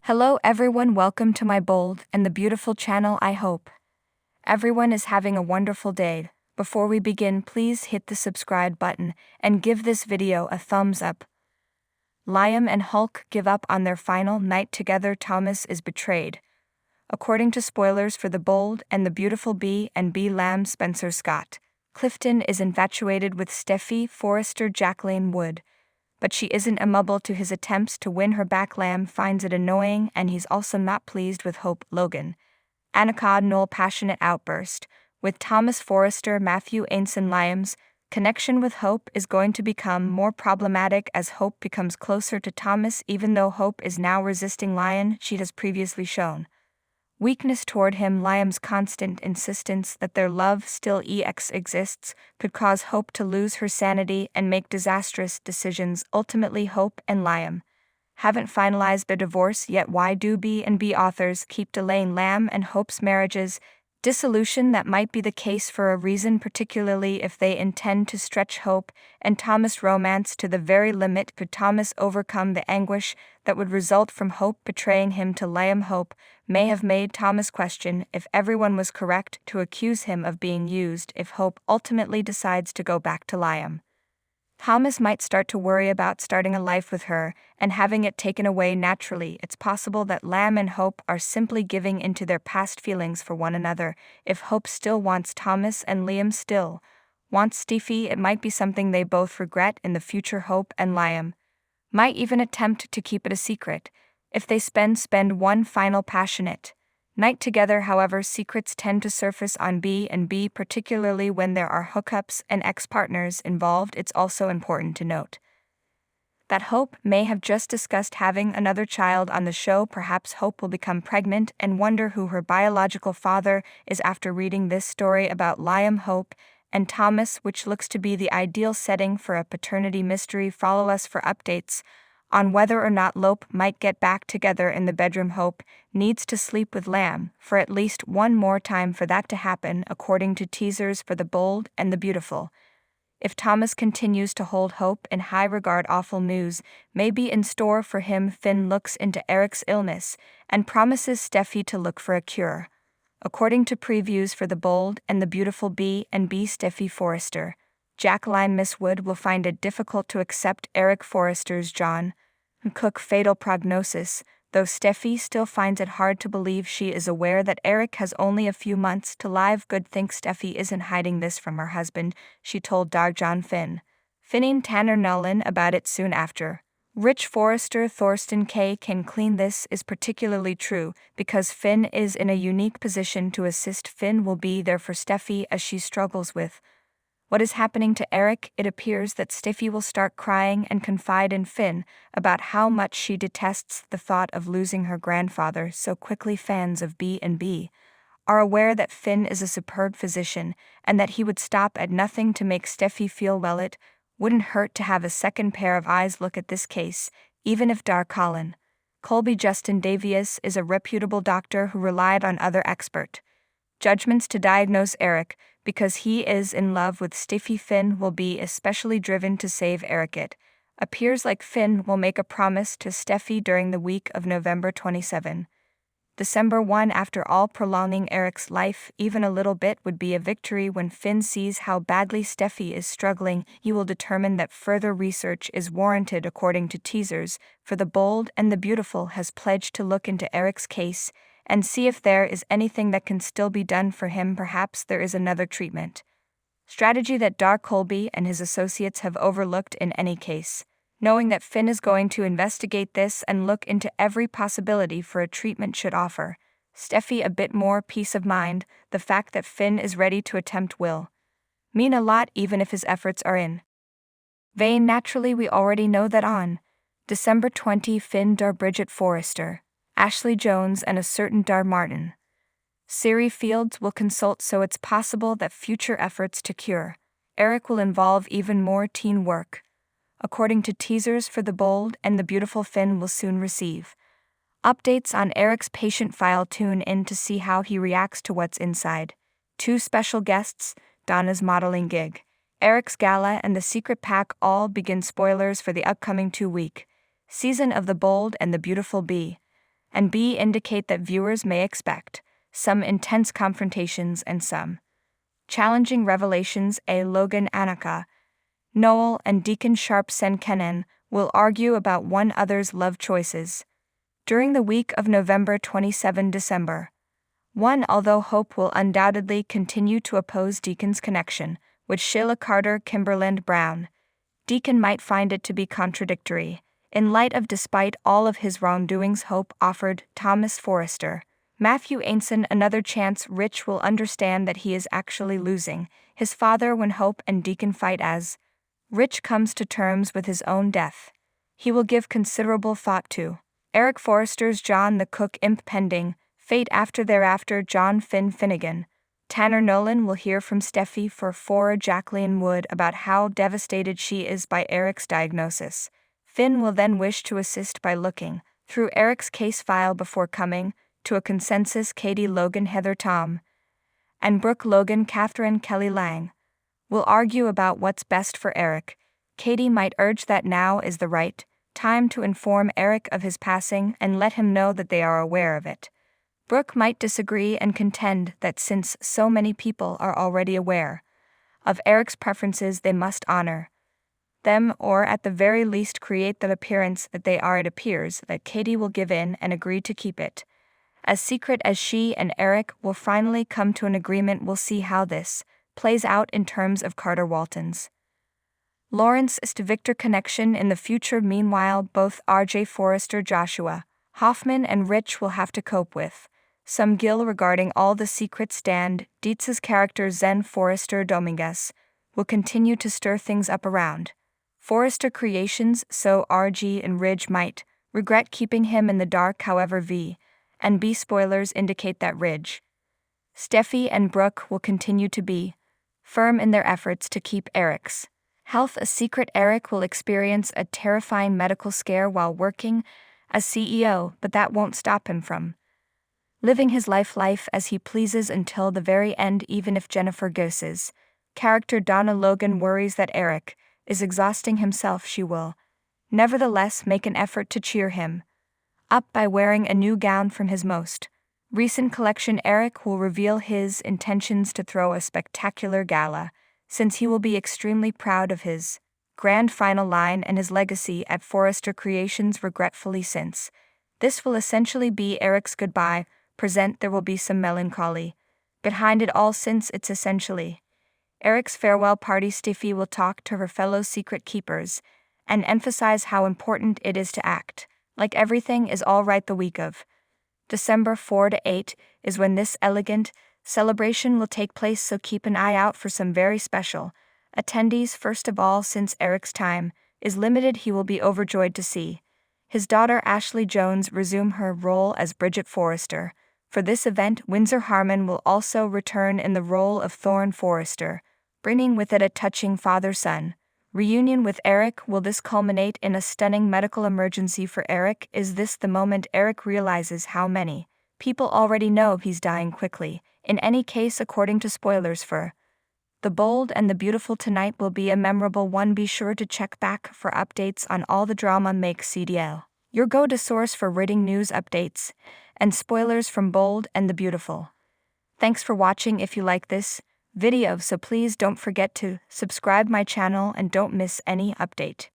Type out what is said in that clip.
Hello everyone, welcome to my bold and the beautiful channel. I hope everyone is having a wonderful day. Before we begin, please hit the subscribe button and give this video a thumbs up. Liam and Hulk give up on their final night together. Thomas is betrayed. According to spoilers for The Bold and the Beautiful B and B Lamb, Spencer Scott Clifton is infatuated with Steffi Forrester. Jacqueline Wood, but she isn't amenable to his attempts to win her back. Lamb finds it annoying, and he's also not pleased with Hope. Logan Annika Knoll passionate outburst with Thomas Forrester. Matthew Ainson Liam's connection with Hope is going to become more problematic as Hope becomes closer to Thomas, even though Hope is now resisting Liam. She has previously shown weakness toward him. Liam's constant insistence that their love still exists could cause Hope to lose her sanity and make disastrous decisions. Ultimately, Hope and Liam haven't finalized their divorce yet. Why do B and B authors keep delaying Lamb and Hope's marriage's dissolution? That might be the case for a reason, particularly if they intend to stretch Hope and Thomas' romance to the very limit. Could Thomas overcome the anguish that would result from Hope betraying him to Liam? Hope may have made Thomas question if everyone was correct to accuse him of being used. If Hope ultimately decides to go back to Liam, Thomas might start to worry about starting a life with her and having it taken away naturally. It's possible that Lamb and Hope are simply giving into their past feelings for one another. If Hope still wants Thomas and Liam still wants Steffi, it might be something they both regret in the future. Hope and Liam might even attempt to keep it a secret if they spend one final passionate night together. However, secrets tend to surface on B and B, particularly when there are hookups and ex-partners involved. It's also important to note that Hope may have just discussed having another child on the show. Perhaps Hope will become pregnant and wonder who her biological father is after reading this story about Liam, Hope, and Thomas, which looks to be the ideal setting for a paternity mystery. Follow us for updates on whether or not Lope might get back together in the bedroom. Hope needs to sleep with Lamb for at least one more time for that to happen, according to teasers for The Bold and the Beautiful. If Thomas continues to hold Hope in high regard, awful news may be in store for him. Finn looks into Eric's illness and promises Steffi to look for a cure. According to previews for The Bold and the Beautiful B and B, Steffi Forrester Jacqueline Miss Wood will find it difficult to accept Eric Forrester's John Cook fatal prognosis, though Steffi still finds it hard to believe. She is aware that Eric has only a few months to live. Good thing Steffi isn't hiding this from her husband, she told John Finning Tanner Nolan about it soon after. Rich Forrester Thorsten K. can clean. This is particularly true because Finn is in a unique position to assist. Finn will be there for Steffi as she struggles with what is happening to Eric. It appears that Steffi will start crying and confide in Finn about how much she detests the thought of losing her grandfather so quickly. Fans of B and B are aware that Finn is a superb physician and that he would stop at nothing to make Steffi feel well. It wouldn't hurt to have a second pair of eyes look at this case, even if Colin Colby Justin Davies is a reputable doctor who relied on other expert judgments to diagnose Eric. Because he is in love with Steffi, Finn will be especially driven to save Eric. It appears like Finn will make a promise to Steffi during the week of November 27, December 1. After all, prolonging Eric's life even a little bit would be a victory. When Finn sees how badly Steffi is struggling, he will determine that further research is warranted. According to teasers for The Bold and the Beautiful, has pledged to look into Eric's case and see if there is anything that can still be done for him. Perhaps there is another treatment strategy that Colby and his associates have overlooked. In any case, knowing that Finn is going to investigate this and look into every possibility for a treatment should offer Steffi a bit more peace of mind. The fact that Finn is ready to attempt will mean a lot, even if his efforts are in vain. Naturally, we already know that on December 20, Finn Bridget Forrester, Ashley Jones, and a certain Martin Siri Fields will consult, so it's possible that future efforts to cure Eric will involve even more teen work. According to teasers for The Bold and the Beautiful, Finn will soon receive updates on Eric's patient file. Tune in to see how he reacts to what's inside. Two special guests, Donna's modeling gig, Eric's gala, and the secret pack all begin. Spoilers for the upcoming 2-week season of The Bold and the Beautiful B and B indicate that viewers may expect some intense confrontations and some challenging revelations. A. Logan Anaka, Noel, and Deacon Sharp Sen Kenan will argue about one another's love choices. During the week of November 27 December 1, although Hope will undoubtedly continue to oppose Deacon's connection with Sheila Carter Kimberland Brown, Deacon might find it to be contradictory. In light of despite all of his wrongdoings, Hope offered Thomas Forrester, Matthew Ainson another chance. Rich will understand that he is actually losing his father when Hope and Deacon fight. As Rich comes to terms with his own death, he will give considerable thought to Eric Forrester's John the Cook impending fate. After thereafter, John Finnegan, Tanner Nolan will hear from Steffi for Jacqueline Wood about how devastated she is by Eric's diagnosis. Finn will then wish to assist by looking through Eric's case file before coming to a consensus. Katie Logan Heather Tom and Brooke Logan Catherine Kelly Lang will argue about what's best for Eric. Katie might urge that now is the right time to inform Eric of his passing and let him know that they are aware of it. Brooke might disagree and contend that since so many people are already aware of Eric's preferences, they must honor them, or at the very least create the appearance that they are. It appears that Katie will give in and agree to keep it as secret as she and Eric will finally come to an agreement. We'll see how this plays out in terms of Carter Walton's Lawrence to Victor connection in the future. Meanwhile, both RJ Forrester, Joshua Hoffman, and Rich will have to cope with some guilt regarding all the secrets. Dan Dietz's character Zen Forrester Dominguez will continue to stir things up around Forrester Creations, so RG and Ridge might regret keeping him in the dark. However, V and B spoilers indicate that Ridge, Steffi, and Brooke will continue to be firm in their efforts to keep Eric's health a secret. Eric will experience a terrifying medical scare while working as CEO, but that won't stop him from living his life as he pleases until the very end. Even if Jennifer Gosse's character Donna Logan worries that Eric is exhausting himself, she will nevertheless make an effort to cheer him up by wearing a new gown from his most recent collection. Eric will reveal his intentions to throw a spectacular gala, since he will be extremely proud of his grand final line and his legacy at Forrester Creations. Regretfully, since this will essentially be Eric's goodbye present, there will be some melancholy behind it all, since it's essentially Eric's farewell party. Steffi will talk to her fellow secret keepers and emphasize how important it is to act like everything is all right. The week of December 4 to 8 is when this elegant celebration will take place, so keep an eye out for some very special attendees. First of all, since Eric's time is limited, he will be overjoyed to see his daughter Ashley Jones resume her role as Bridget Forrester. For this event, Windsor Harmon will also return in the role of Thorne Forrester, bringing with it a touching father-son reunion with Eric. Will this culminate in a stunning medical emergency for Eric? Is this the moment Eric realizes how many people already know he's dying quickly? In any case, according to spoilers for The Bold and the Beautiful, tonight will be a memorable one. Be sure to check back for updates on all the drama. Make CDL your go-to source for reading news updates and spoilers from Bold and the Beautiful. Thanks for watching. If you like this video, so please don't forget to subscribe my channel and don't miss any update.